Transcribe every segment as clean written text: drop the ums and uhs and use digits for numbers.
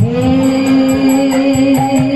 Hey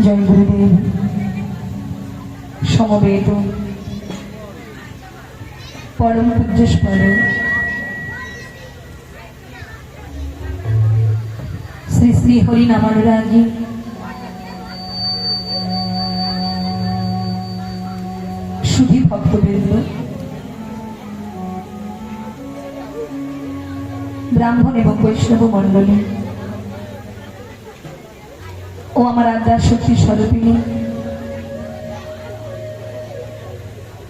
জয় গুরুদেব। সমবেত পরম পূজ্যস্পদ শ্রী শ্রী হরিনামানুরাগী সুধী ভক্তবৃন্দ, ব্রাহ্মণ এবং বৈষ্ণব মণ্ডলী ও আমার আদ্যার শক্তি স্বরূপিণী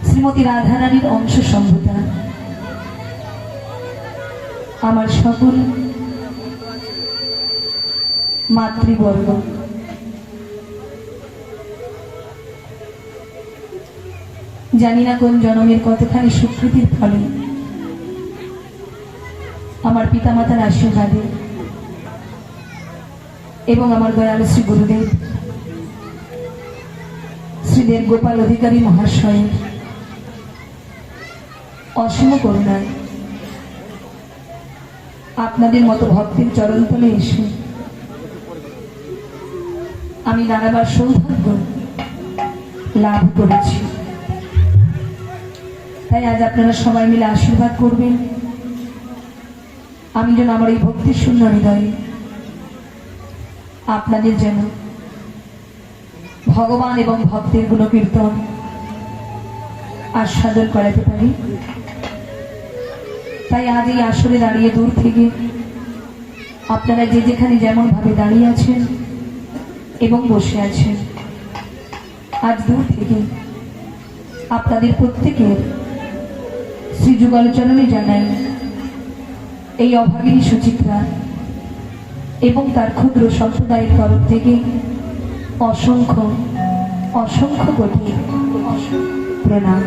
শ্রীমতী রাধারানীর অংশ সম্ভূতা আমার সকল মাতৃবর্গ, জানি না কোন জনমের কতখানি স্বীকৃতির ফলে আমার পিতামাতার আশীর্বাদে এবং আমার দয়ালু শ্রী গুরুদেব শ্রীদেব গোপাল অধিকারী মহাশয়ের অসীম করুণায় আপনাদের মতো ভক্তের চরণতলে এসে আমি নানাবার সৌভাগ্য লাভ করেছি। তাই আজ আপনারা সবাই মিলে আশীর্বাদ করবেন আমি যেন আমার এই ভক্তির শূন্য হৃদয়ে আপনাদের যেন ভগবান এবং ভক্তের গুণকীর্তন আস্বাদন করাতে পারি। তাই আজ এই আসরে দাঁড়িয়ে দূর থেকে আপনারা যে যেখানে যেমন ভাবে দাঁড়িয়ে আছেন এবং বসে আছেন, আজ দূর থেকে আপনাদের প্রত্যেকের শ্রী যুগলচরণে জানাই এই অভাগিনী সুচিত্রা এবং তার ক্ষুদ্র সম্প্রদায়ের তরফ থেকে অসংখ্য অসংখ্য কোটি প্রণাম।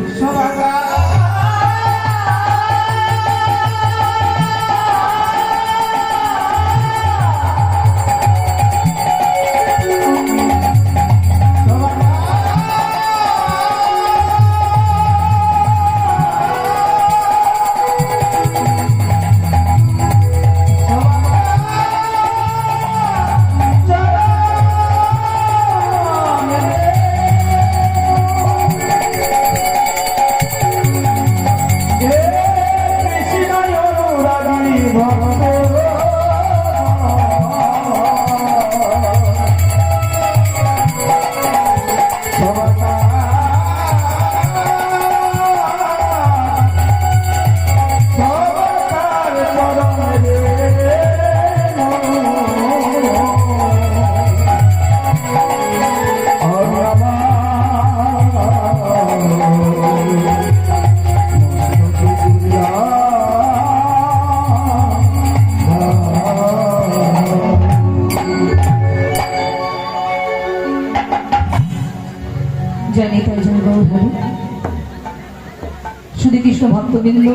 শুধু কৃষ্ণ ভক্তবৃন্দ,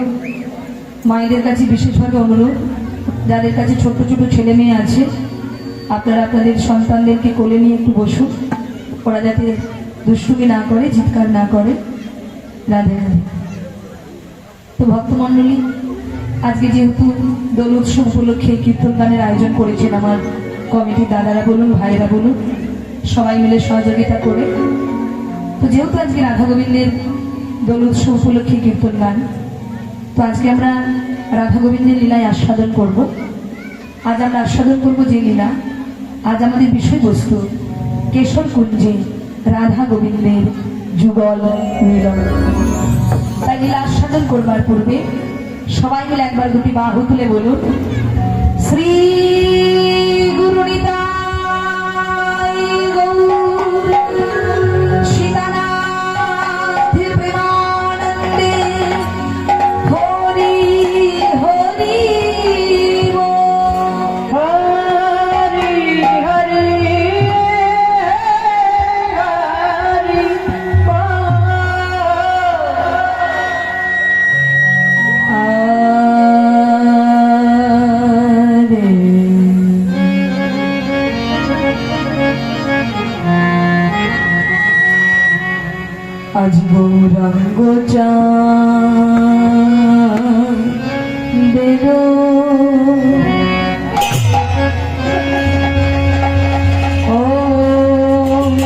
মায়েদের কাছে বিশেষভাবে অনুরোধ, যাদের কাছে ছোট ছোট ছেলে মেয়ে আছে আপনারা আপনাদের সন্তানদেরকে কোলে নিয়ে একটু বসুন, ওরা যাতে দুষ্টুমি না করে, চিৎকার না করে। রাধে রাধে। তো ভক্তমণ্ডলী, আজকে যেহেতু দোল উৎসব উপলক্ষে কীর্তন গানের আয়োজন করেছেন আমার কমিটির দাদারা বলুন, ভাইয়েরা বলুন, সবাই মিলে সহযোগিতা করে, তো যেহেতু আজকে রাধা গোবিন্দের দোল উৎসব উপলক্ষে কীর্তন গান, তো আজকে আমরা রাধা গোবিন্দের লীলায় আস্বাদন করব। আজ আমরা আস্বাদন করব যে লীলা, আজ আমাদের বিষয়বস্তু কেশর কুঞ্জে রাধা গোবিন্দের যুগল মিলন। তাই লীলা আস্বাদন করবার পূর্বে সবাই মিলে একবার দুটি বাহু তুলে বলুন, শ্রী গুরু নিতাই গৌর আজ গৌরাঙ্গ চাঁদের ওম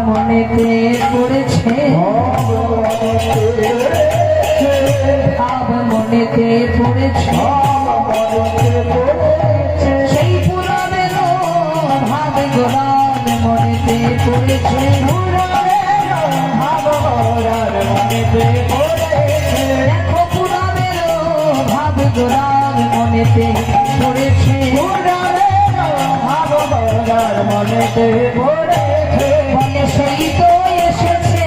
মনেতে পড়েছে আব মনেতে পড়েছে সেই পুরাণের ভাব গোলাম মনেতে পড়েছে দেখো পুরাণের ভাব গোলাম মনেতে পড়েছে মনেতে পড়েছে বলে সেই তো এসেছে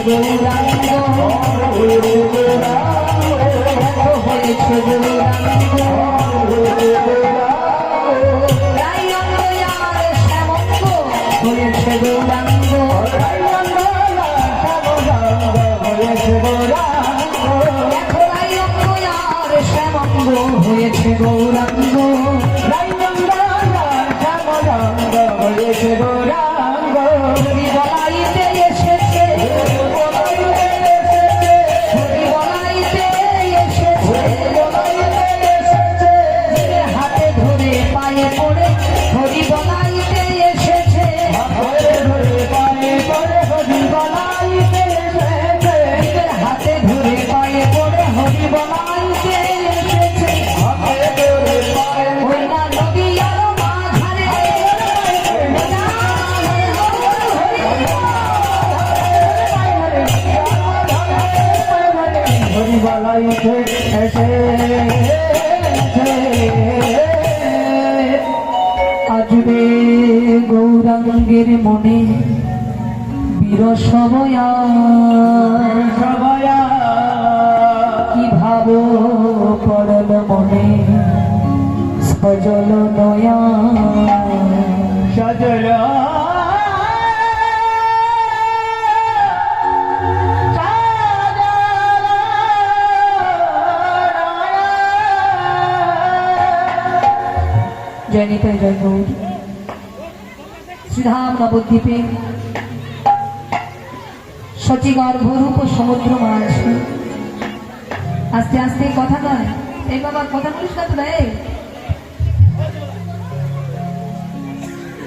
গৌরাঙ্গ হয়েছে গৌরাঙ্গ রায়ঙ্গ আর শ্যামঙ্গ হয়েছে গৌরাঙ্গ দেখো রায়ঙ্গ আর শ্যামঙ্গ হয়েছে গৌরাঙ্গ হরি বলাইতে এসেছে হরি বলাইতে এসেছে হাতে ধরে পায়ে পড়ে হরি বলাইতে এসেছে হাতে ধরে পায়ে পড়ে হরি বলাইতে এসেছে ওই না নদী আর মাঝারে আজবে গৌরাঙ্গের মনে বিরসবয়া কি ভাব পরল মনে সজল নয়া জয় নিতাই জয় গৌর শ্রীধাম নবদ্বীপে শচীগর্ভরূপ সমুদ্র মাছ আস্তে আস্তে কথা নয় এই বাবা কথা বলিস না তো রে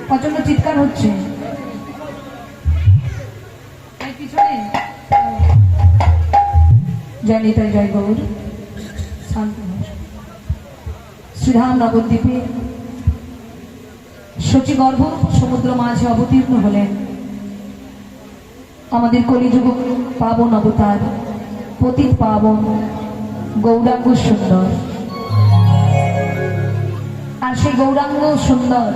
প্রচন্ড চিৎকার হচ্ছে এই পিছনে জয় নিতাই জয় গৌর শান্ত শ্রীধাম নবদ্বীপে শচীগর্ভ সমুদ্র মাঝে অবতীর্ণ হলেন আমাদের কলিযুগ পাবন অবতার পতিত পাবন গৌরাঙ্গ সুন্দর আর সেই গৌরাঙ্গ সুন্দর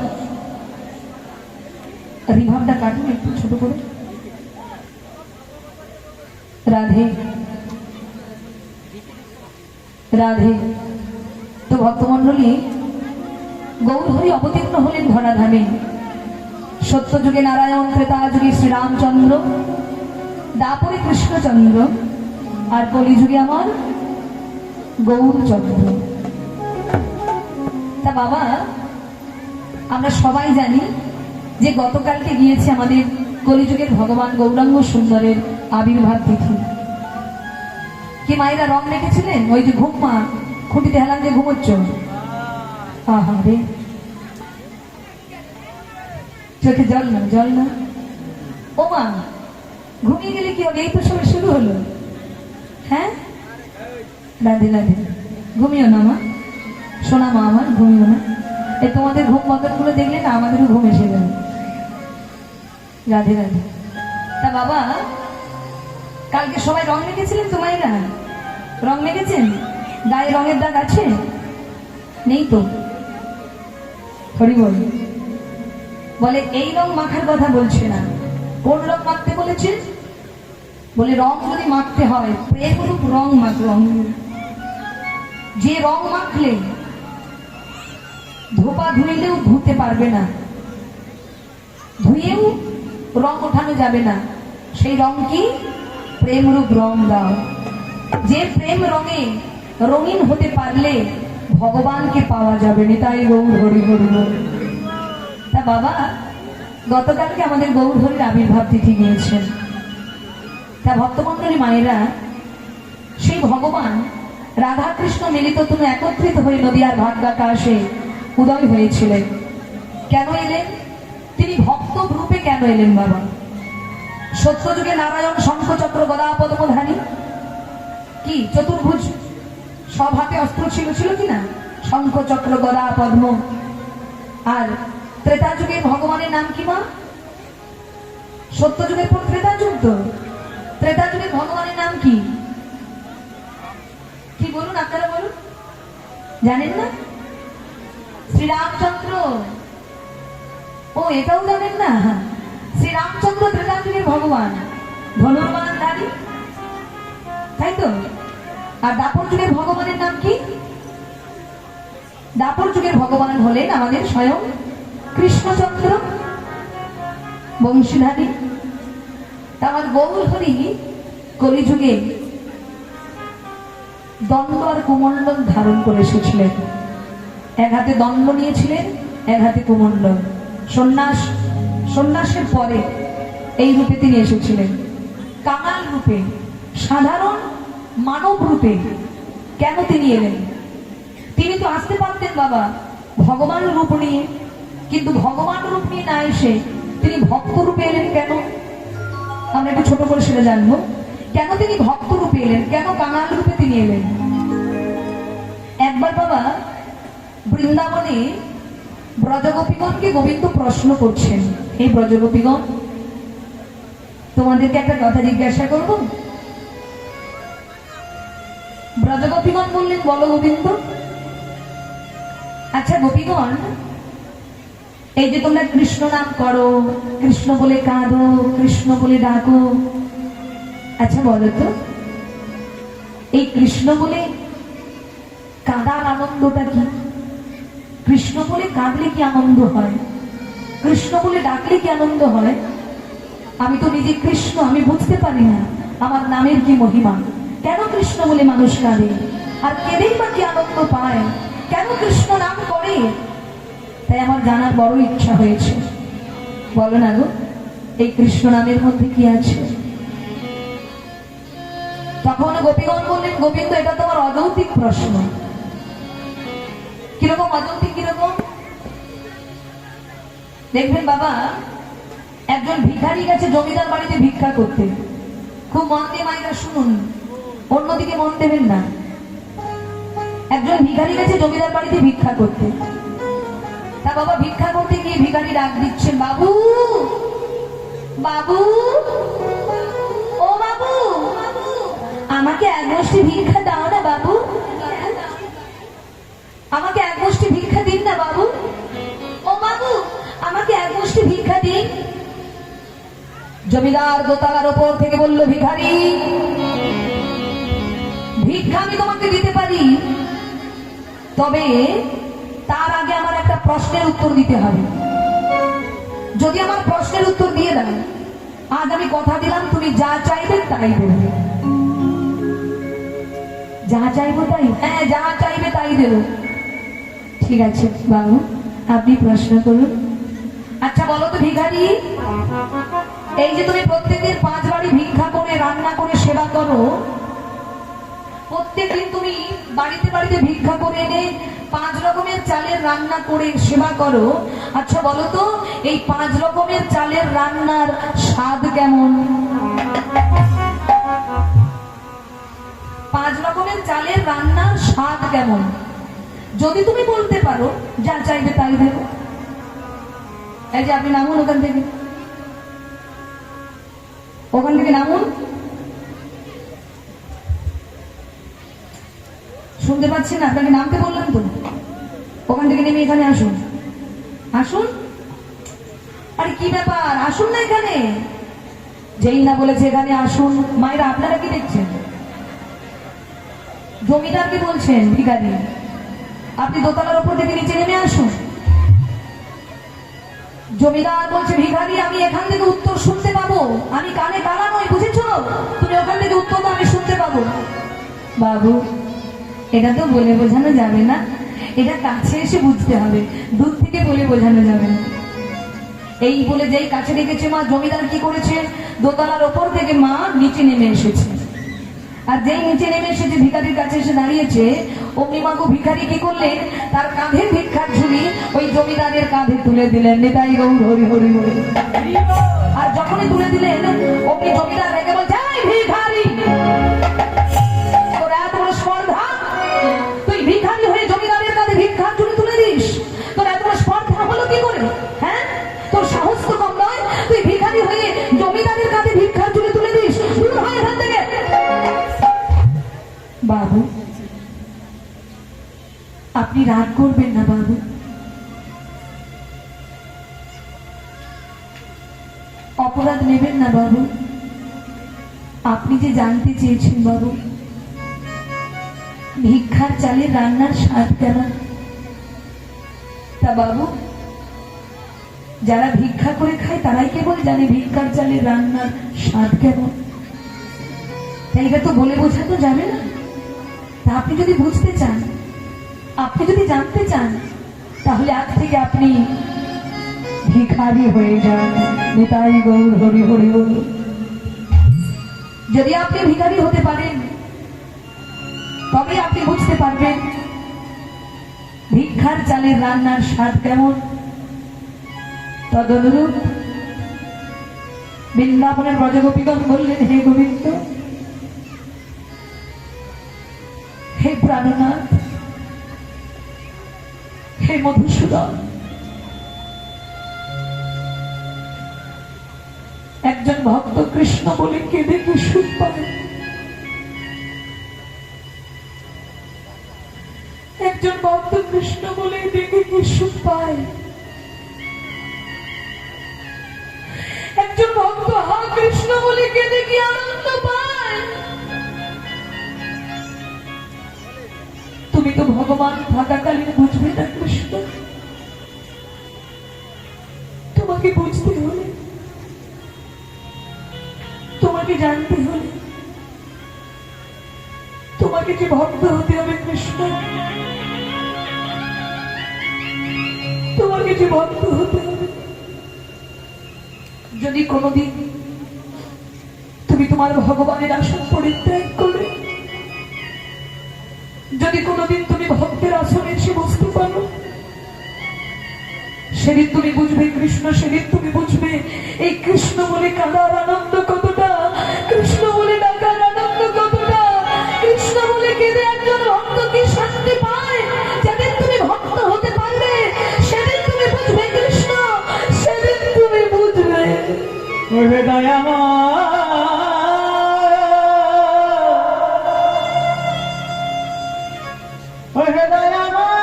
রিভাবটা কাটুন একটু ছোট করে রাধে রাধে তো ভক্তমন্ডলী গৌরহরি অবতীর্ণ হলেন ধরাধামে সত্যযুগে নারায়ণ ত্রেতা যুগে শ্রীরামচন্দ্র দাপরে কৃষ্ণচন্দ্র আর কলিযুগে আমার গৌরচন্দ্র তা বাবা আমরা সবাই জানি যে গতকালকে গিয়েছে আমাদের কলিযুগের ভগবান গৌরাঙ্গ সুন্দরের আবির্ভাব তিথি কি মায়েরা রং রেখেছিলেন ওই যে ঘুমমা খুঁটিতে হেলান যে ঘুমোচ্ছ আহারে চোখে জল না ও মা ঘুমিয়ে গেলে কি হবে এই তো সবে শুরু হলো হ্যাঁ রাধে রাধে ঘুমিও না মা শোনা মা আমার ঘুমিও না এই তোমাদের ঘুম বদলগুলো দেখলে না আমাদেরও ঘুম এসে যাবে রাধে রাধে তা বাবা কালকে সবাই রং মেখেছিলেন তো মায়েরা রং মেখেছেন গায়ে রঙের দাগ আছে নেই তো হরি বলে এই রং মাখার কথা বলছে না কোন রং মাখতে বলেছে বলে রং যদি মাখতে হয় প্রেমরূপ রং মাখ রং যে রং মাখলে ধোপা ধুইলেও ধুতে পারবে না ধুয়েও রং ওঠানো যাবে না সেই রং কি প্রেমরূপ রং দাও যে প্রেম রঙে রঙিন হতে পারলে ভগবানকে পাওয়া যাবে না তাই গৌর হরি হরি তা বাবা গতকালকে আমাদের গৌর হরির আবির্ভাব তিথি গিয়েছেন তা ভক্তমন্ডলী মায়েরা সেই ভগবান রাধা কৃষ্ণ মিলিত তুমি একত্রিত হয়ে নদীয়ার ভাগ্যাকাশে উদয় হয়েছিলেন কেন এলেন তিনি ভক্ত রূপে কেন এলেন বাবা সত্যযুগে নারায়ণ শঙ্খচক্র গদা পদ্মধারী কি চতুর্ভুজ সব হাতে অস্ত্র ছিল কিনা শঙ্খচক্র গদা পদ্ম আর ত্রেতা যুগের ভগবানের নাম কি মা সত্য যুগের পর ত্রেতা যুগ তো ত্রেতা যুগের ভগবানের নাম কি কি বলুন আপনারা বলুন জানেন না শ্রীরামচন্দ্র ও এটাও জানেন না শ্রীরামচন্দ্র ত্রেতা যুগের ভগবান ধনুর্বান বংশীধারী, তাই তো? আর দাপর যুগের ভগবানের নাম কি? দাপর যুগের ভগবান হলেন আমাদের স্বয়ং কৃষ্ণচন্দ্র বংশীধারী। আমার গৌর হরি কলিযুগে দণ্ড আর কুমণ্ডল ধারণ করে এসেছিলেন। এক হাতে দণ্ড নিয়েছিলেন, এক হাতে কুমণ্ডল। সন্ন্যাসের পরে এই রূপে তিনি এসেছিলেন, কাঙাল রূপে, সাধারণ মানব রূপে। কেন তিনি এলেন? তিনি তো আসতে পারতেন বাবা ভগবান রূপ নিয়ে, কিন্তু ভগবান রূপ নিয়ে না এসে তিনি ভক্ত রূপে এলেন কেন? আমরা একটু ছোট করে সেটা জানবো। কেন তিনি ভক্ত রূপে এলেন, কেন কাঙাল রূপে তিনি এলেন? একবার বাবা বৃন্দাবনে ব্রজগোপীগণকে গোবিন্দ প্রশ্ন করছেন, এই ব্রজগোপীগণ, তোমাদেরকে একটা কথা জিজ্ঞাসা করব। ব্রজগোপীগণ বললেন, বলো গোবিন্দ। আচ্ছা গোপীগণ, এই যে তোমরা কৃষ্ণ নাম করো, কৃষ্ণ বলে কাঁদো, কৃষ্ণ বলে ডাকো, আচ্ছা বলো তো এই কৃষ্ণ বলে কাঁদার আনন্দটা কি? কৃষ্ণ বলে কাঁদলে কি আনন্দ হয়? কৃষ্ণ বলে ডাকলে কি আনন্দ হয়? আমি তো নিজে কৃষ্ণ, আমি বুঝতে পারি না আমার নামের কি মহিমা। কেন কৃষ্ণ বলে মানুষ কাঁদে? আর কেঁদেই বা কি আনন্দ পায়? কেন কৃষ্ণ নাম করে? তাই আমার জানার বড় ইচ্ছা হয়েছে। বলো না গো, এই কৃষ্ণ নামের মধ্যে কি আছে? তখন গোপীগণ বললেন, গোবিন্দ এটা তোমার অযৌক্তিক প্রশ্ন। কিরকম অযৌক্তিক? কিরকম দেখবেন বাবা, একজন ভিখারি গেছে জমিদার বাড়িতে ভিক্ষা করতে। খুব মন দিয়ে মাইরা শুনুন, অন্যদিকে মন দেবেন না। একজন ভিখারি গেছে জমিদার বাড়িতে ভিক্ষা করতে। তা বাবা ভিক্ষা করতে গিয়ে ভিখারি ডাক দিচ্ছেন, বাবু বাবু, ও বাবু, আমাকে এক মুষ্টি ভিক্ষা দাও না বাবু, আমাকে এক মুষ্টি ভিক্ষা দিন না বাবু, ও বাবু আমাকে এক মুষ্টি ভিক্ষা দিন। জমিদার দোতলার ওপর থেকে বলল, ভিখারি, ভিক্ষা আমি তোমাকে দিতে পারি, তবে তার আগে আমার একটা প্রশ্নের উত্তর দিতে হবে। যদি আমার প্রশ্নের উত্তর দিয়ে দেন, আজ আমি কথা দিলাম তুমি যা চাইবেন তাই দেবে। যা চাইবো তাই? হ্যাঁ, যা চাইবে তাই দেব। ঠিক আছে বাবু, আপনি প্রশ্ন করুন। আচ্ছা বলো তো ভিখারি, এই যে তুমি প্রত্যেকের 5 বাড়ি ভিক্ষা করে রান্না করে সেবা করো, প্রত্যেকদিন তুমি বাড়িতে বাড়িতে ভিক্ষা করে এনে 5 রকমের চালের রান্না করে সেবা করো। আচ্ছা বলো তো এই 5 রকমের চালের রান্নার স্বাদ কেমন? 5 রকমের চালের রান্নার স্বাদ কেমন? যদি তুমি বলতে পারো যা চাইবে তাই দেব। এই যে আপনি নামুন ওখান থেকে, ওখান থেকে নামুন। শুনতে পাচ্ছেন? আপনাকে নামতে বললাম তো, ওখান থেকে নেমে এখানে আসুন। আসুন। আরে কি ব্যাপার, আসুন না এখানে। যেই না বলেছে এখানে আসুন, মায়েরা আপনারা কি দেখছেন? জমিদারকে বলছেন ভিখারি, আপনি দোতলার উপর থেকে নিচে নেমে আসুন। জমিদার বলছে, ভিখারি আমি এখান থেকে উত্তর শুনতে পাবো, আমি কানে কালা নই, বুঝেছো? তুমি ওখান থেকে উত্তর দাও, আমি শুনতে পাবো। বাবু এটা তো বলে বোঝানো যাবে না, এটা কাছে এসে বুঝতে হবে, দূর থেকে বলে বোঝানো যাবে না। এই বলে যেই কাছে রেখেছে মা, জমিদার কি করেছে, দোতলার ওপর থেকে মা নিচে নেমে এসেছে। আর যেই নিচে নেমে এসেছে ভিখারির কাছে এসে দাঁড়িয়েছে, অমনি মাগো ভিখারি কি করলেন, তার কাঁধের ভিক্ষার ঝুলি ওই জমিদারের কাঁধে তুলে দিলেন। নিতাই গৌর হরি হরি হরি। আর যখনই তুলে দিলেন, অমনি জমিদার রেগে বলছে, এই ভিখারি, তোর এত বড় স্পর্ধা, তুই ভিখারি হয়ে জমিদারের কাঁধে ভিক্ষার ঝুলি তুলে দিস? তোর এত বড় স্পর্ধা হলো কি করে? হ্যাঁ, তোর সাহস তো কম নয়, তুই ভিখারি হয়ে জমিদারের কাঁধে ভিক্ষার ঝুলি তুলে দিস? দূর হয় এখান থেকে। বাবু আপনি রাগ করবেন না বাবু, অপরাধ নেবেন না বাবু। আপনি যে জানতে চেয়েছেন বাবু, ভিক্ষার চালের রান্নার স্বাদ কেমন, তা বাবু যারা ভিক্ষা করে খায় তারাই কেবল জানে ভিক্ষার চালের রান্নার স্বাদ কেমন। তাই এটা তো বলে বোঝা তো যাবে না। তা আপনি যদি বুঝতে চান, আপনি যদি জানতে চান, তাহলে আজ থেকে আপনি ভিখারি হয়ে যান। নিতাই গৌর হরি হরি বল। যদি আপনি ভিখারি হতে পারেন তবে আপনি বুঝতে পারবেন ভিক্ষার চালের রান্নার স্বাদ কেমন। তদনুরূপ বৃন্দাবনের ব্রজগোপীগণ বললেন, হে গোবিন্দ, হে প্রাণনাথ, হে মধুসূদন, একজন ভক্ত কৃষ্ণ বলে কেঁদে কি সুখ পায়, একজন ভক্ত কৃষ্ণ বলে দেখে কি সুখ পায়, একজন ভক্ত হা কৃষ্ণ বলে কেঁদে কি আনন্দ পায়। তুমি তো ভগবান থাকাকালীন বুঝবে না কৃষ্ণ, তোমাকে বুঝতে হলে, তোমাকে জানতে হলে, তোমাকে যে ভক্ত হতে হবে কৃষ্ণ, তোমাকে যে ভক্ত হতে হবে। যদি কোনোদিন তুমি তোমার ভগবানের আসন পরিত্যাগ করে যদি কোনোদিন তুমি ভক্তের আসনে এসে বসতে পারো, সেদিন তুমি বুঝবে কৃষ্ণ, সেদিন তুমি বুঝবে এই কৃষ্ণ বলে কাঁদার আনন্দ কতটা, কৃষ্ণ বলে ডাকার আনন্দ কতটা, কৃষ্ণ বলে কেঁদে একজন ভক্ত কি শান্তি পায়। যেদিন তুমি ভক্ত হতে পারবে সেদিন তুমি বুঝবে কৃষ্ণ, সেদিন তুমি বুঝবে। ওহে দয়াময়, ওহে দয়াময়,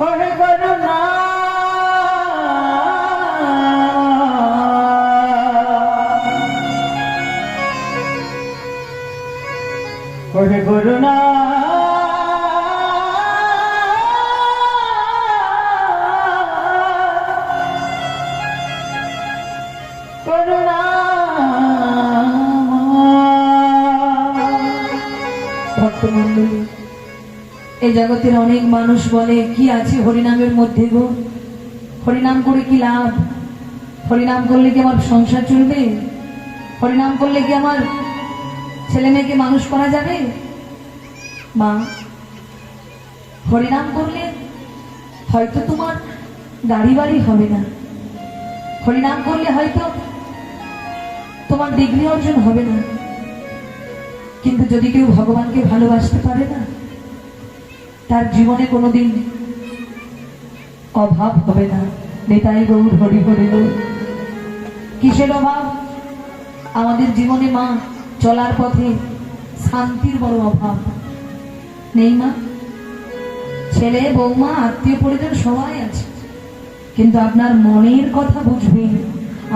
ওহে করুণা, ওহে করুণা, ভক্তমণ্ডলী, এই জগতের অনেক মানুষ বলে কি আছে হরিনামের মধ্যে গো, হরিনাম করে কি লাভ, হরিনাম করলে কি আমার সংসার চলবে, হরিনাম করলে কি আমার ছেলে মেয়েকে মানুষ করা যাবে। মা, হরিনাম করলে হয়তো তোমার গাড়ি বাড়ি হবে না, হরিনাম করলে হয়তো তোমার ডিগ্রি অর্জন হবে না, কিন্তু যদি কেউ ভগবানকে ভালোবাসতে পারে না, তার জীবনে কোনোদিন অভাব হবে না। নিতাই গৌর হরি হরি বল। কিসের অভাব? আমাদের জীবনে মা চলার পথে শান্তির বড় অভাব নেই মা। ছেলে বৌমা আত্মীয় পরিজন সবাই আছে, কিন্তু আপনার মনের কথা বুঝবে,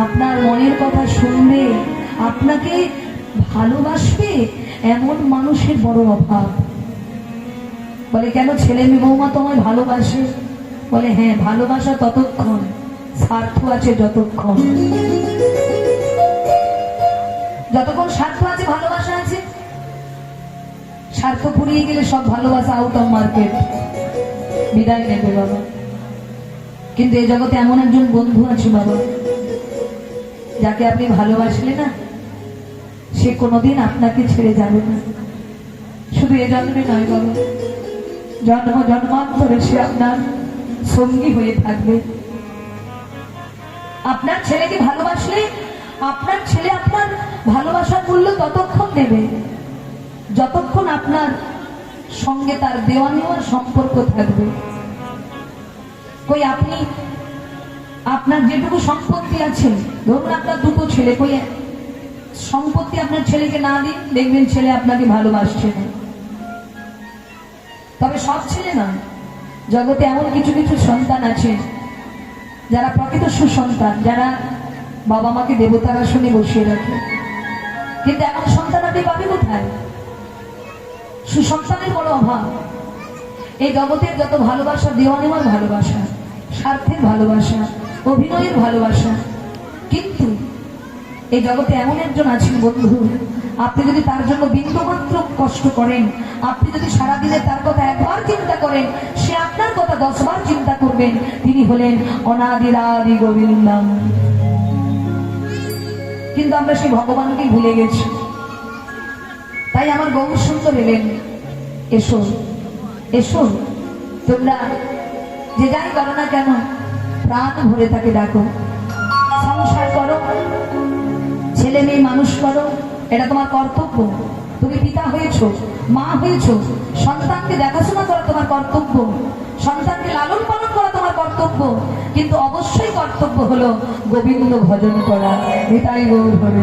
আপনার মনের কথা শুনবে, আপনাকে ভালোবাসবে এমন মানুষের বড় অভাব। বলে কেন ছেলে মেয়ে বৌমা তোমায় ভালোবাসে? বলে হ্যাঁ, ভালোবাসা ততক্ষণ, স্বার্থ আছে যতক্ষণ, যতক্ষণ স্বার্থ আছে ভালোবাসা আছে। স্বার্থ ফুরিয়ে গেলে সব ভালোবাসা আউট অফ মার্কেট, বিদায় নেবে বাবা। কিন্তু এই জগতে এমন একজন বন্ধু আছে বাবা, যাকে আপনি ভালোবাসলে না, সে কোনোদিন আপনাকে ছেড়ে যাবে না। শুধু এ জন্মে নয় বাবা, জন্ম জন্মান্তরে সে আপনার সঙ্গী হয়ে থাকবে। আপনার ছেলেকে ভালোবাসলে আপনার ছেলে আপনার ভালোবাসার মূল্য ততক্ষণ দেবে যতক্ষণ আপনার সঙ্গে তার দেওয়া নেওয়ার সম্পর্ক থাকবে। কই আপনি আপনার যেটুকু সম্পত্তি আছে, ধরুন আপনার দুটো ছেলে, কই সম্পত্তি আপনার ছেলেকে না দিন, দেখবেন ছেলে আপনাকে ভালোবাসছে না। তবে সব ছেলে না, জগতে এমন কিছু কিছু সন্তান আছে যারা প্রকৃত সুসন্তান, যারা বাবা মাকে দেবতার আসনে বসিয়ে রাখে। কিন্তু এমন সন্তান আপনি পাবে কোথায়? সুসন্তানের বড় অভাব। এই জগতের যত ভালোবাসা, দেওয়া নেওয়ার ভালোবাসা, স্বার্থের ভালোবাসা, অভিনয়ের ভালোবাসা, কিন্তু এই জগতে এমন একজন আছেন বন্ধু, আপনি যদি তার জন্য বিন্দুমাত্র কষ্ট করেন, আপনি যদি সারাদিনে তার কথা একবার চিন্তা করেন, সে আপনার কথা 10 বার চিন্তা করবেন। তিনি হলেন অনাদিরাদি গোবিন্দম। কিন্তু আমরা সেই ভগবানকে ভুলে গেছি। তাই আমার গৌর সুন্দর এলেন, এসো এসো, তোমরা যে যাই করো না কেন প্রাণ ভরে তাকে ডাকো, সংসার করো, ছেলে মেয়ে মানুষ করো, এটা তোমার কর্তব্য। তুমি পিতা হয়েছো, মা হয়েছো, সন্তানকে দেখাশোনা করা তোমার কর্তব্য, সন্তানকে লালন পালন করা তোমার কর্তব্য। কিন্তু অবশ্যই কর্তব্য হলো গোবিন্দ ভজন করা। এটাই গৌর হরে।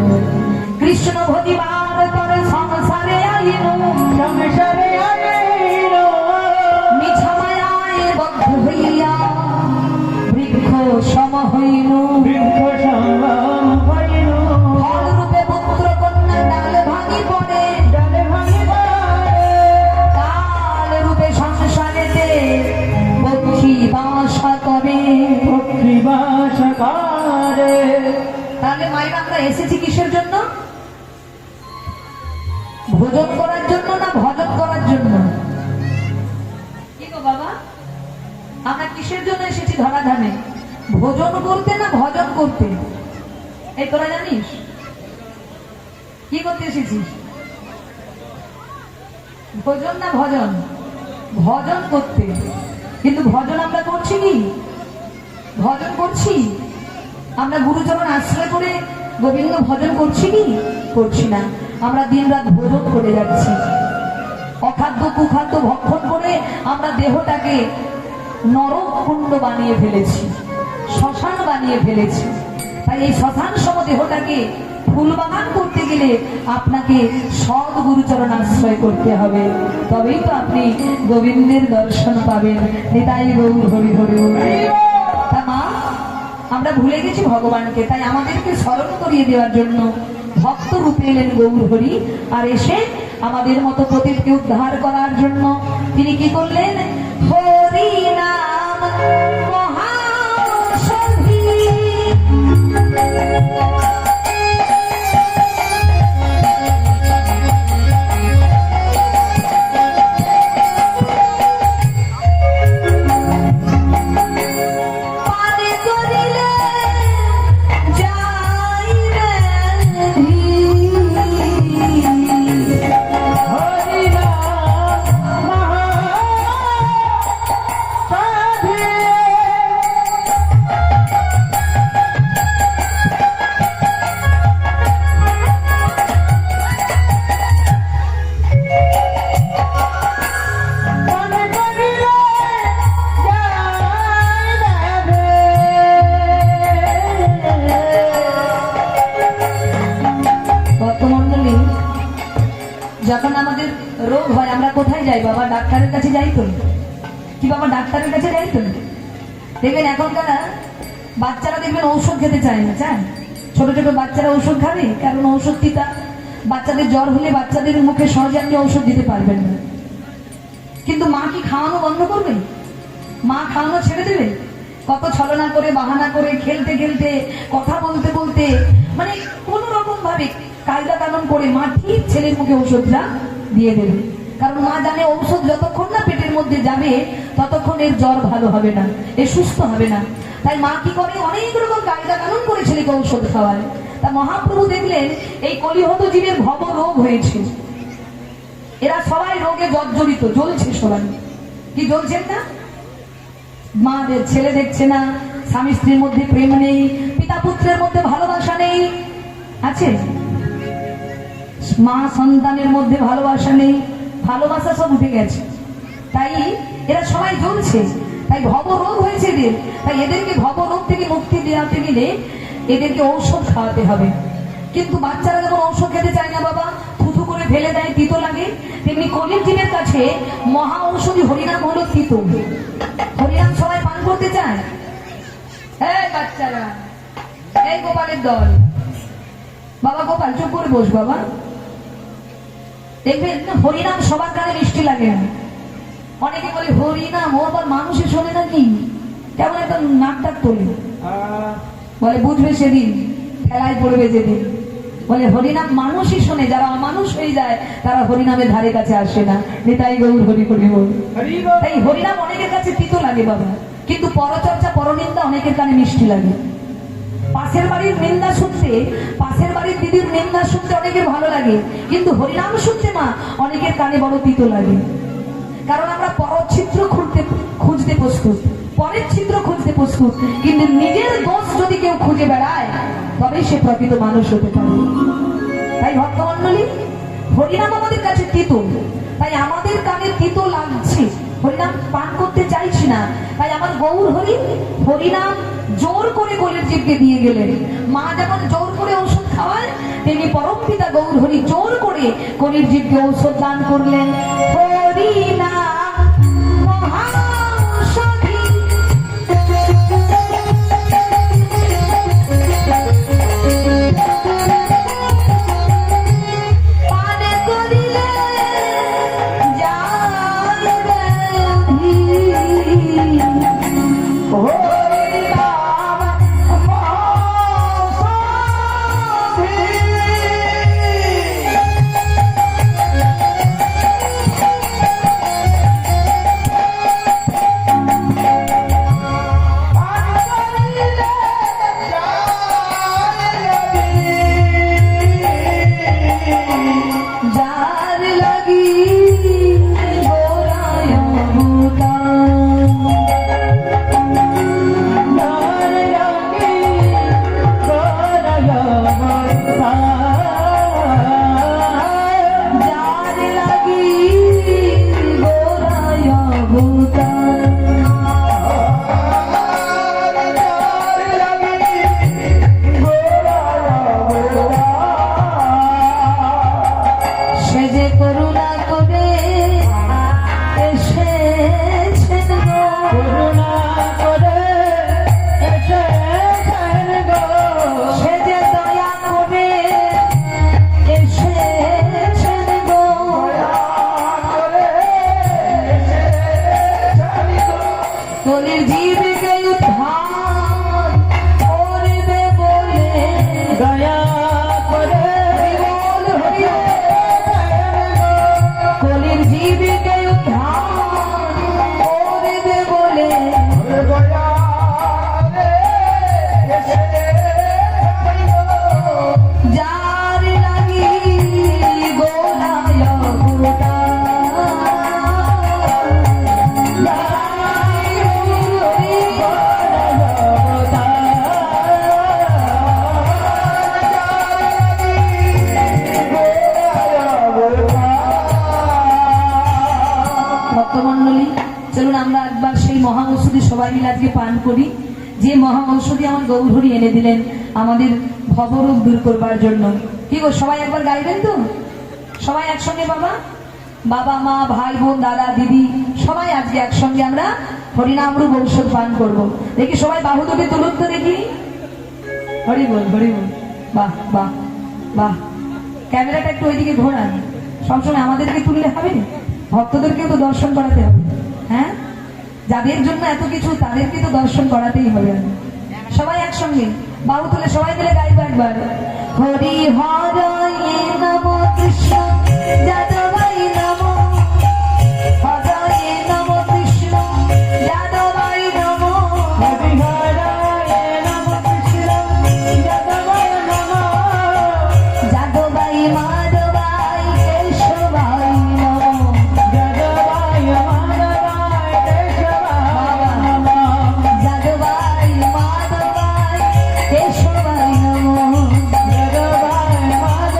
কৃষ্ণ ভজিবার করে সংসারে আইনু, সংসারে আইনু, মিছা মায়ায় বদ্ধ হইয়া বৃক্ষ সম হইনু। বৃক্ষ সম হইনু, ফল রূপে পুত্র কন্যা ডাল ভাঙি পড়ে, ডালে ভাঙি পড়ে, কাল রূপে সংসারেতে পক্ষী বাসা করে। পক্ষী বাসা করে। তাহলে মায়েরা আমরা এসেছি কিসের জন্য? ভোজন করার জন্য না ভজন করার জন্য? কি গো বাবা, আমরা কিসের জন্য এসেছি ধরাধামে? ভোজন করতে না ভজন করতে? এই তোরা জানিস কি করতে এসেছিস? ভোজন না ভজন? ভজন করতে। কিন্তু ভজন আমরা করছি কি? ভজন করছি? আমরা গুরুচরণ আশ্রয় করে গোবিন্দ ভজন করছি কি? করছি না। আমরা দিন রাত ভোজন করে যাচ্ছি, অখাদ্য কুখাদ্য ভক্ষণ করে আমরা দেহটাকে নরক কুণ্ড বানিয়ে ফেলেছি, শ্মশান বানিয়ে ফেলেছি। তাই এই শ্মশান সম দেহটাকে ফুলবাগান করতে গেলে আপনাকে সৎ গুরুচরণ আশ্রয় করতে হবে, তবেই তো আপনি গোবিন্দের দর্শন পাবেন। নিতাই গৌর হরি হরি হরি। তা মা, আমরা ভুলে গেছি ভগবানকে, তাই আমাদেরকে স্মরণ করিয়ে দেওয়ার জন্য ভক্ত রূপে এলেন গৌর হরি। আর এসে আমাদের মতো প্রতীককে উদ্ধার করার জন্য তিনি কি করলেন? হরি নাম মহাঔষধি। পানে করিলে যাইবে হরি নাম মহাসাধি। মনে করিলে যাইবে। ভক্তমণ্ডলী, যখন আমাদের রোগ হয় আমরা কোথায় যাই বাবা? ডাক্তারের কাছে যাই তো? কি বাবা, ডাক্তারের কাছে যাই তো? দেখবেন এখনকার বাচ্চারা দেখবেন ঔষধ খেতে চায় না, চায়? ছোট ছোট বাচ্চারা ঔষধ খাবে, কারণ ঔষধ তিতা। বাচ্চাদের জ্বর হলে বাচ্চাদের মুখে সহজে আপনি ঔষধ দিতে পারবেন না। কিন্তু মা কি খাওয়ানো বন্ধ করবে? মা খাওয়ানো ছেড়ে দেবে? কত ছলনা করে, বাহানা করে, খেলতে খেলতে, কথা বলতে বলতে, মানে কোন রকম ভাবে কায়দা কানুন করে মা ঠিক ছেলের মুখে ঔষধটা দিয়ে দেবে। কারণ মা জানে ঔষধ যতক্ষণ না পেটের মধ্যে যাবে ততক্ষণ এর জ্বর ভালো হবে না, এ সুস্থ হবে না। তাই মা কি করে? অনেক রকম কায়দা কানুন করে ছেলেকে ঔষধ খাওয়ায়। তা মহাপ্রভু দেখলেন এই কলিহত জীবের ভব রোগ হয়েছে, এরা সবাই রোগে জর্জরিত, জ্বলছে সবাই। কি জ্বলছেন না? মাদের ছেলে দেখছে না, স্বামী স্ত্রীর মধ্যে প্রেম নেই, পিতা পুত্রের মধ্যে ভালোবাসা নেই, আছে? মা সন্তানের মধ্যে ভালোবাসা নেই, ভালোবাসা সব উঠে গেছে। তাই এরা সবাই জ্বলছে, তাই ভব রোগ হয়েছে এদের। তাই এদেরকে ভব রোগ থেকে মুক্তি দেওয়াতে গেলে এদেরকে ঔষধ খাওয়াতে হবে। কিন্তু বাচ্চারা যখন ঔষধ খেতে চায় না বাবা, থুথু করে ফেলে দেয় তিতো লাগে, তেমনি কলির জীবের কাছে মহা ঔষধি হরিনাম হলো তিতো। হরিনাম সবাই পান করতে চায়। এই বাচ্চারা, এই গোপালের দল, বাবা গোপাল চুপ করে বস বাবা। দেখবেন না হরিনাম সবার কানে মিষ্টি লাগে না। অনেকে বলে হরিনাম, ও আবার মানুষে শোনে নাকি, কেমন একটা নাক ডাক তোলে। বলে বুঝবে সেদিন, খেলায় পড়বে যেদিন। বলে হরিনাম মানুষই শোনে, যারা অমানুষ হয়ে যায় তারা হরিনামের ধারে কাছে আসে না। নিতাই গৌর হরি হরি বল। তাই হরিনাম অনেকের কাছে তিতো লাগে বাবা, কিন্তু পরচর্চা পরনিন্দা অনেকের কানে মিষ্টি লাগে। পাশের বাড়ির নিন্দা শুনতে, পাশের বাড়ির দিদির নিন্দা শুনতে অনেকের ভালো লাগে, কিন্তু হরিনাম শুনতে মা অনেকের কানে বড় তিতো লাগে। কারণ আমরা পরছিদ্র খুঁজতে প্রস্তুত, পরের ছিদ্র খুঁজতে প্রস্তুত, কিন্তু নিজের দোষ যদি কেউ খুঁজে বেড়ায় তবেই সে প্রকৃত মানুষ হতে পারে। তাই ভক্তমণ্ডলী, হরিনাম আমাদের কাছে তিতো, তাই আমাদের কানে তিতো লাগছে, হরিনাম পান করতে চাইছি না। তাই আমার গৌর হরি হরিনাম জোর করে কলির জীবকে দিয়ে গেলেন। মা যেমন জোর করে ঔষধ খাওয়ায়, তেমনি পরম পিতা গৌর হরি জোর করে কলির জীবকে ঔষধ দান করলেন। হরিনাম মহাঔষধি, পান করিলে যায় ব্যাধি। হরিনাম যার লাগি গোরায় যার লাগি গোরায় সে যে করুণা করে এসেছেন গো, করুণা করে এসেছেন গো, সে যে দয়া করে এসেছেন গো। করে এসেছেন গো। কলির জীবকে উদ্ধার করবে বলে দয়া করে বল হরি বল। কলির জীবকে উদ্ধার করবে বলে দয়া রে এসেছেন গো। যার লাগি গোলায় গোটা ভক্তমণ্ডলী, চলুন আমরা একবার সেই মহা ঔষধি সবাই মিলে আজকে পান করি। যে মহা ঔষধি আমার গৌরহরি এনে দিলেন আমাদের ভবরোগ দূর করবার জন্য। কি গো, সবাই একবার গাইবেন তো? সবাই একসঙ্গে বাবা, বাবা মা ভাই বোন দাদা দিদি সবাই আজকে একসঙ্গে আমরা হরিনামরূপ ঔষধ পান করব। দেখি সবাই বাহু দুটি তুলুন তো দেখি। হরি বল হরি বল। বাহ বাহ বাহ। ক্যামেরাটা একটু ওইদিকে ঘোরান, সবসময় আমাদেরকে তুললে হবে, ভক্তদেরকেও তো দর্শন করাতে হবে। হ্যাঁ, যাদের জন্য এত কিছু তাদেরকে তো দর্শন করাতেই হবে। সবাই একসঙ্গে বাহু তুলে সবাই মিলে গাইব একবার। হরি হরয়ে নমঃ কৃষ্ণ যাদবাই নমঃ, হরয়ে নমঃ কৃষ্ণ যাদবাই নমঃ, হরিহরায় নমঃ কৃষ্ণ যাদবায় নমঃ, যাদবাই মাধবাই কেশবাই নমঃ, যাদবায় মাধবায় কেশবায় নমঃ, যাদবাই মাধবাই কেশবাই নমঃ, যাদবায় মাধবায়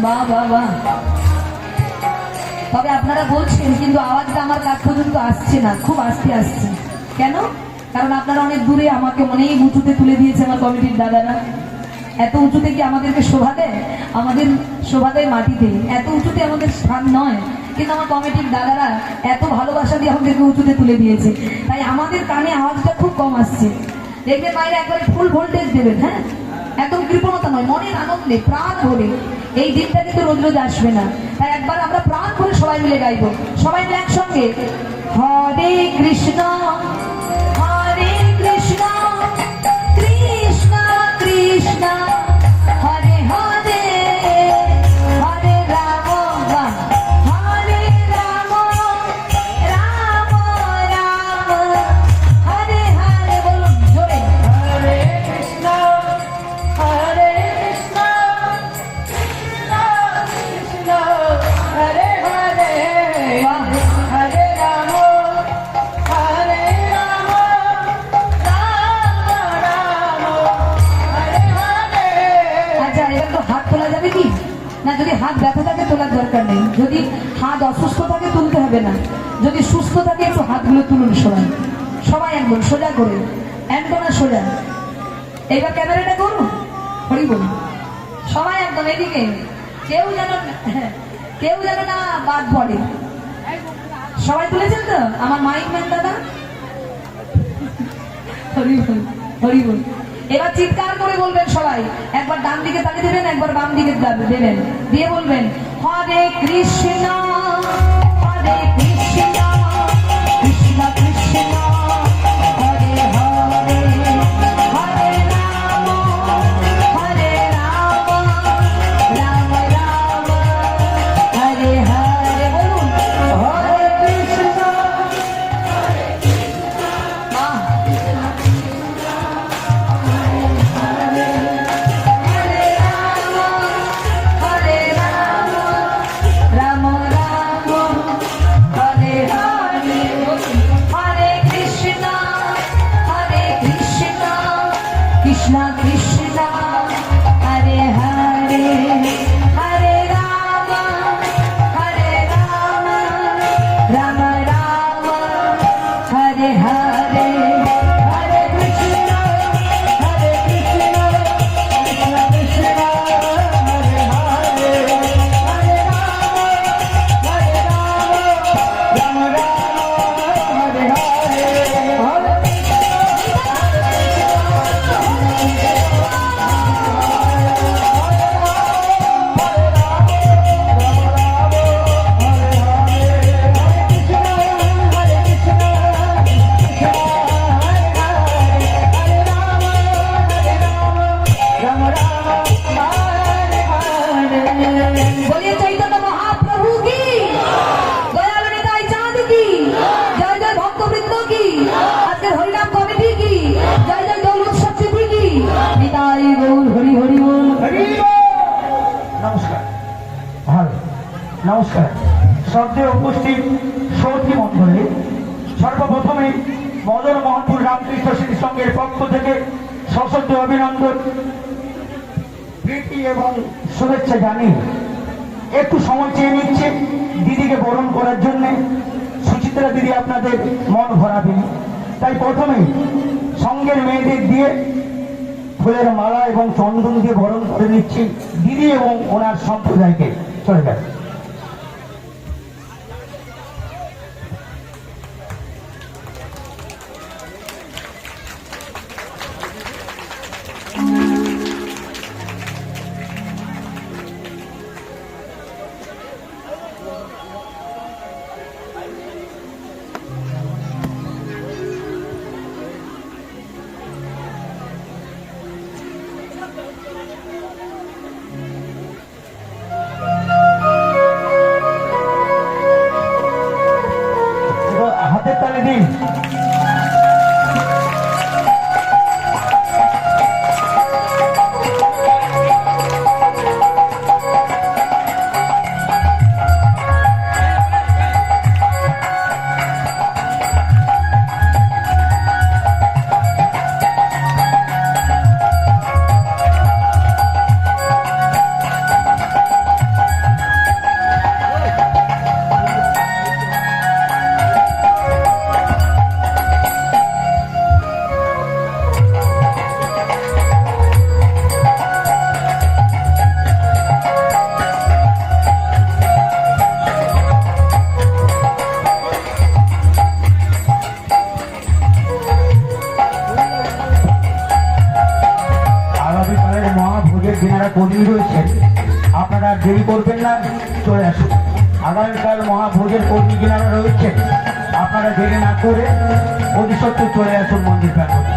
বাহ বাহ বাহ। তবে আপনারা বলছেন কিন্তু আওয়াজটা আমার কাছ পর্যন্ত আসছে না, খুব আস্তে আসছে। কেন? কারণ আপনারা অনেক দূরে, আমাকে অনেক উঁচুতে তুলে দিয়েছে আমার কমিটির দাদারা। এত উঁচুতে কি আমাদেরকে শোভা দেয়? আমাদের শোভা দেয় মাটিতে, এত উঁচুতে আমাদের স্থান নয়। কিন্তু আমার কমিটির দাদারা এত ভালোবাসা দিয়ে আমাদেরকে উঁচুতে তুলে দিয়েছে, তাই আমাদের কানে আওয়াজটা খুব কম আসছে। দেখবেন মায়ের একবারে ফুল ভোল্টেজ দেবেন, হ্যাঁ, একদম কৃপণতা নয়, মনের আনন্দে প্রাণ ভরে। এই দিনটা কিন্তু রোজ রোজ আসবে না, তাই একবার আমরা প্রাণ ভরে সবাই মিলে গাইবো। সবাই মিলে একসঙ্গে হরে কৃষ্ণ হরে কৃষ্ণ কৃষ্ণ কৃষ্ণ হরে হরে হরে রাম হরে রাম রাম রাম হরে হরে। বলুন জোরে, হরে কৃষ্ণ হরে কৃষ্ণ কৃষ্ণ কৃষ্ণ হরে হরে বাহ। হরে রাম হরে রাম রাম রাম হরে হরে। আচ্ছা, এবার তো হাত তোলা যাবে কি না? যদি হাত ব্যথা থাকে তোলার দরকার নেই, যদি হাত অসুস্থ থাকে তুলতে হবে না, যদি সুস্থ থাকে একটু হাতগুলো তুলুন সবাই, সবাই একদম সোজা করে, একদম সোজা। এইবার ক্যামেরাটা করুন, হরি বলুন সবাই একদম এদিকে, কেউ যেন না বাদ পড়ে। সবাই তুলেছেন তো আমার মাইক ম্যান দাদা? হরি বল হরি বল। এবার চিৎকার করে বলবেন সবাই, একবার ডান দিকে তাকিয়ে দেবেন, একবার বাম দিকে দেবেন, দিয়ে বলবেন হরে কৃষ্ণ হরে কৃষ্ণ কৃষ্ণ কৃষ্ণ হরে হরে হরে রাম হরে রাম রাম রাম হরে হরে। বলুন হরে কৃষ্ণ। বাহ। হরে রাম রাম রাম হরে হরে হরে কৃষ্ণ কৃষ্ণ কৃষ্ণ হরে হরে হরে রাম রাম রাম হরে হরে হরে কৃষ্ণ কৃষ্ণ কৃষ্ণ হরে হরে হরে রাম রাম রাম হরে হরে। বলিয়ে চৈতন্য মহাপ্রভু কি, দয়ালু নিতাই চাঁদ কি, জয় জয় ভক্তবৃন্দ কি, আজকের হরিনাম কমিটি কি, জয় জয় দৌল উৎসব তিথি কি, নিতাই গৌর হরি হরি বল। হরি বল। নমস্কার, ভালো নমস্কার। শ্রদ্ধে উপস্থিত সৌথী মন্ডলী, সর্বপ্রথমে মদন মোহনপুর রামকৃষ্ণ স্মৃতি সংঘের পক্ষ থেকে সশ্রদ্ধ অভিনন্দন, প্রীতি এবং শুভেচ্ছা জানিয়ে একটু সময় চেয়ে নিচ্ছে দিদিকে বরণ করার জন্য। সুচিত্রা দিদি আপনাদের মন ভরাবেন, তাই প্রথমে সঙ্গের মেয়েদের দিয়ে ফুলের মালা এবং চন্দন দিয়ে বরণ করে নিচ্ছি দিদি এবং ওনার সম্প্রদায়কে। চলে যান। হাতের তালে দিন। কর্মী রয়েছে, আপনারা দেরি করবেন না, চলে আসুন। আগামীকাল মহাভোজের কর্মী যারা রয়েছে, আপনারা দেরি না করে অতি সত্ত্বর চলে আসুন মন্দির প্রাঙ্গণে।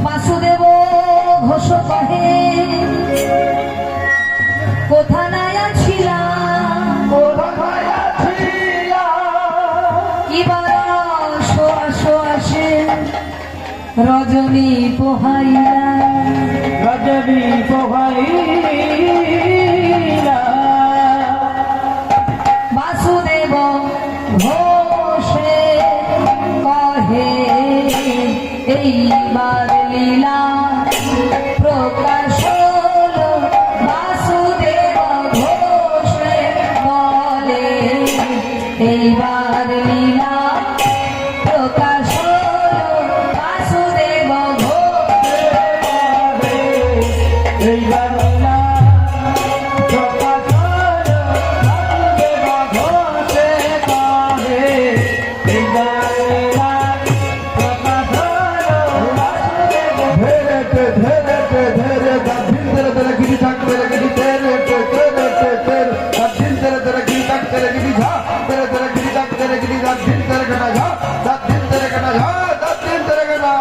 বাসুদেব ঘোষ কহে কোথা নাই ছিলাম, কিবার আসো আসো আসে রজনী পোহাইলা, রজনী পোহাইলা। বাসুদেব ঘোষে কহে এইবার লীলা প্রকাশ হলো, বাসুদেব ঘোষে বলে এইবার লীলা প্রকাশ হলো, বাসুদেব ঘোষে বলে এইবার লীলা প্রকাশ হলো, বাসুদেব ঘোষে বলে এইবার লীলা প্রকাশ হলো, বাসুদেব। ধেরে ধেরে ধেরে দিন ধরে ধরে গিরি থাকতে গিরি তেরে তেরে তেরে দিন ধরে ধরে গিরি থাকতে গিরি ঝা তেরে ধরে গিরি থাকতে গিরি দিন ধরে কাটা ঝা দিন ধরে কাটা ঝা দিন ধরে কাটা।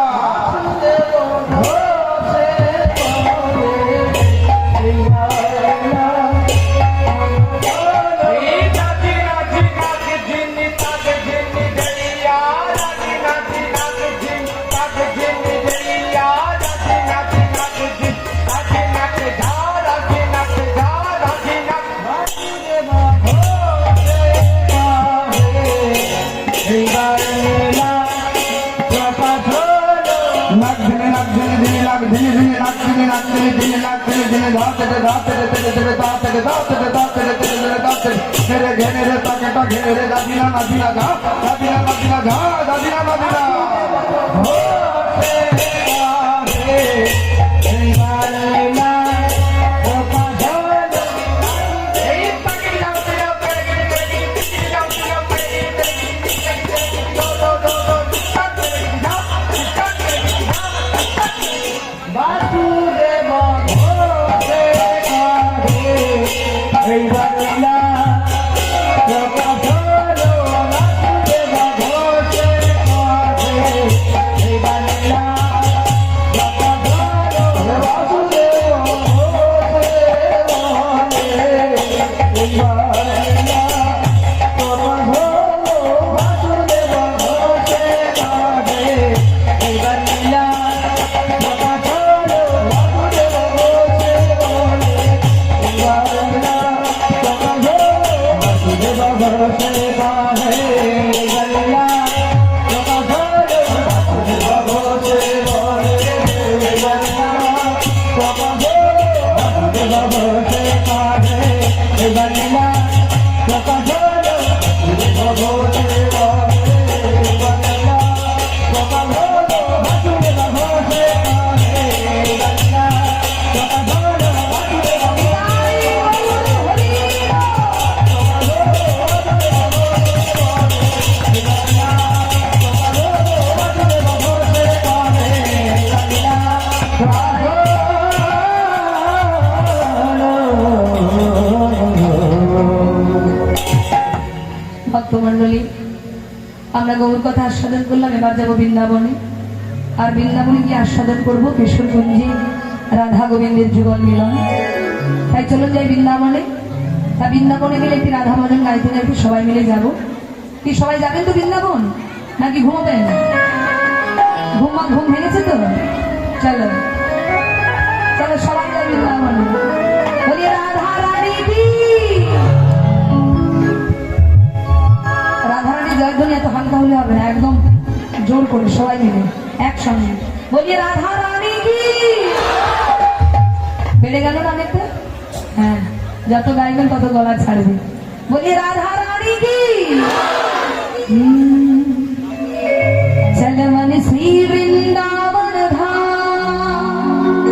ভক্তমণ্ডলী, আমরা গৌর কথা আস্বাদন করলাম, এবার যাবো বৃন্দাবনে। আর বৃন্দাবনে গিয়ে আস্বাদন করবো কিশোরগঞ্জে রাধা গোবিন্দের যুগল মিলন। তাই চলুন যাই বৃন্দাবনে। তা বৃন্দাবনে গেলে একটি রাধা ভজন গাইতে গাইতে সবাই মিলে যাব। কি সবাই যাবেন তো বৃন্দাবন, নাকি ঘুমাবেন? ঘুম ভেঙেছে তো? চলো চলো সবাই যাই বৃন্দাবনে। বলি রাধা রানী কি হালকা হলে হবে না, একদম জোর করে সবাই মিলে একসঙ্গে বলি রাধা রানী কি। বেড়ে গেল না অনেকটা? হ্যাঁ, যত গাইবেন তত গলা ছাড়বে। বলি রাধা রানী কি। চল मन श्री वृंदावन धाम,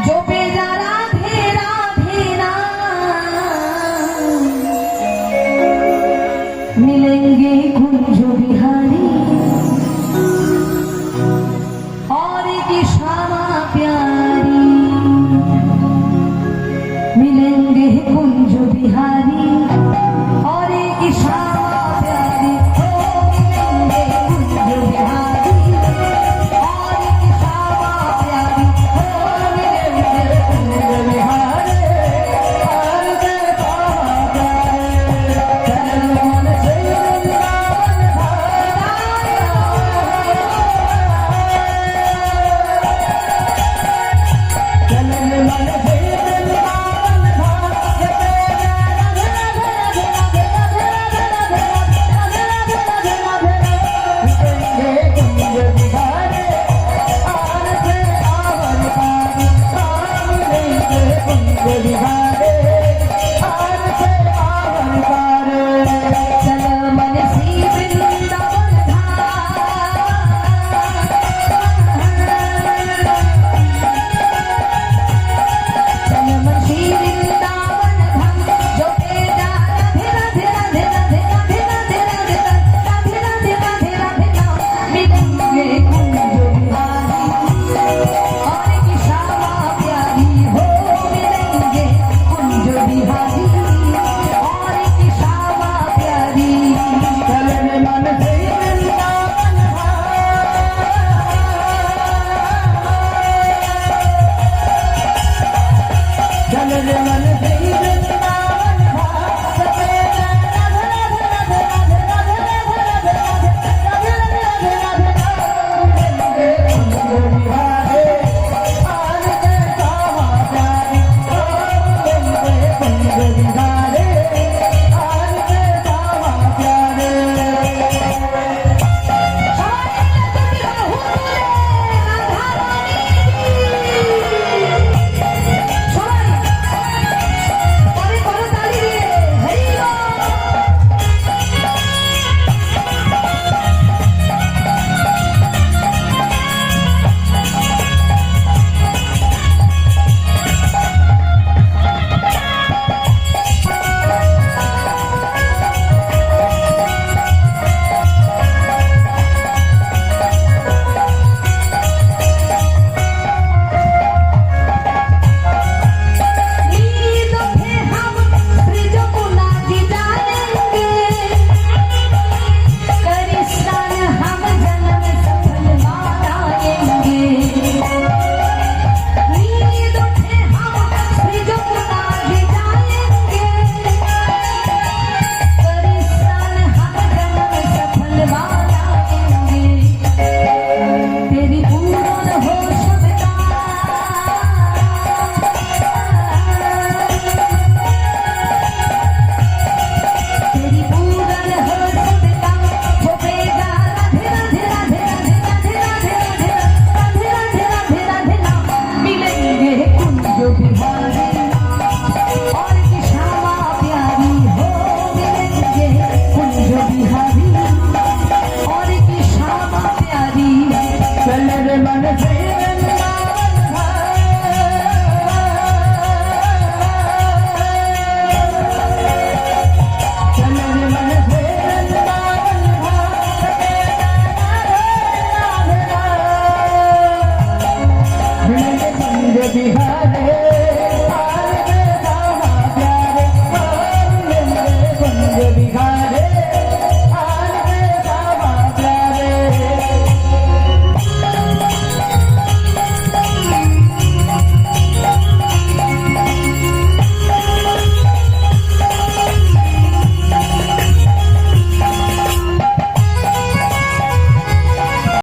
जो बेजा राधे राधे नाम, मिलेंगे कुंज बिहारी और की श्यामा प्यारी, मिलेंगे कुंज बिहारी और की श्यामा प्यारी, ओ मिलेंगे कुंज बिहारी और की श्यामा प्यारी, ओ मिलेंगे कुंज बिहारी और के श्यामा प्यारी। चल मन से वृंदावन चल मन से वृंदावन